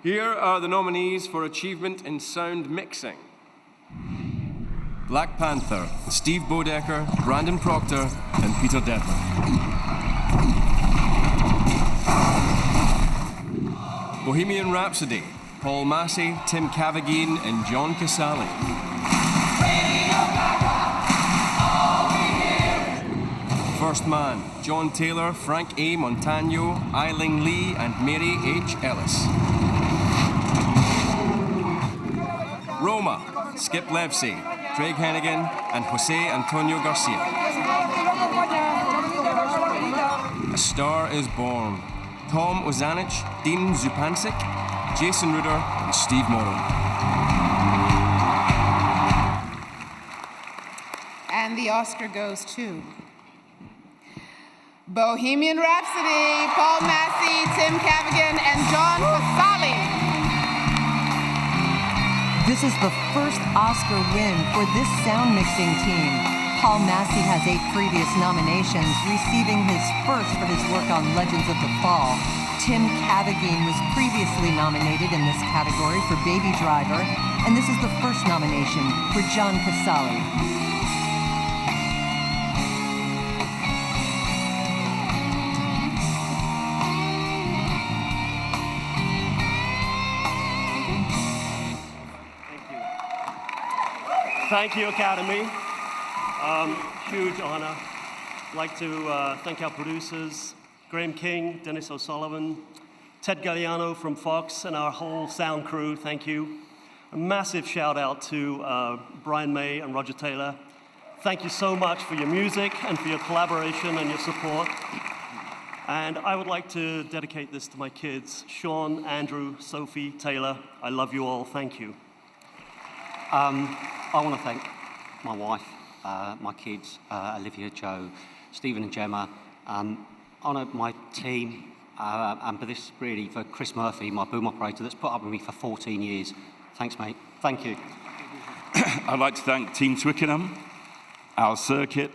Here are the nominees for Achievement in Sound Mixing. Black Panther, Steve Bodecker, Brandon Proctor, and Peter Detmer. Bohemian Rhapsody, Paul Massey, Tim Cavagin, and John Casali. First Man, John Taylor, Frank A. Montagno, Eileen Lee, and Mary H. Ellis. Roma, Skip Levsey, Craig Hennigan, and Jose Antonio Garcia. A Star is Born, Tom OZANICH, Dean ZUPANCIC, Jason Ruder, and Steve Morrow. And the Oscar goes to Bohemian Rhapsody, Paul Massey, Tim Cavagin, and John Casali. This is the first Oscar win for this sound mixing team. Paul Massey has 8 previous nominations, receiving his first for his work on Legends of the Fall. Tim Cavagin was previously nominated in this category for Baby Driver, and this is the first nomination for John Casali. Thank you, Academy. Huge honor. I'd like to thank our producers, Graham King, Dennis O'Sullivan, Ted Galliano from Fox, and our whole sound crew. Thank you. A massive shout out to Brian May and Roger Taylor. Thank you so much for your music and for your collaboration and your support. And I would like to dedicate this to my kids, Sean, Andrew, Sophie, Taylor. I love you all. Thank you. I want to thank my wife, my kids, Olivia, Joe, Stephen and Gemma, honour my team, and for this really for Chris Murphy, my boom operator that's put up with me for 14 years. Thanks, mate. Thank you. I'd like to thank Team Twickenham, Al Circuit,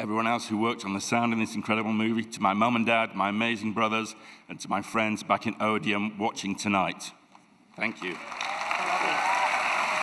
everyone else who worked on the sound in this incredible movie, to my mum and dad, my amazing brothers, and to my friends back in Odeon watching tonight. Thank you.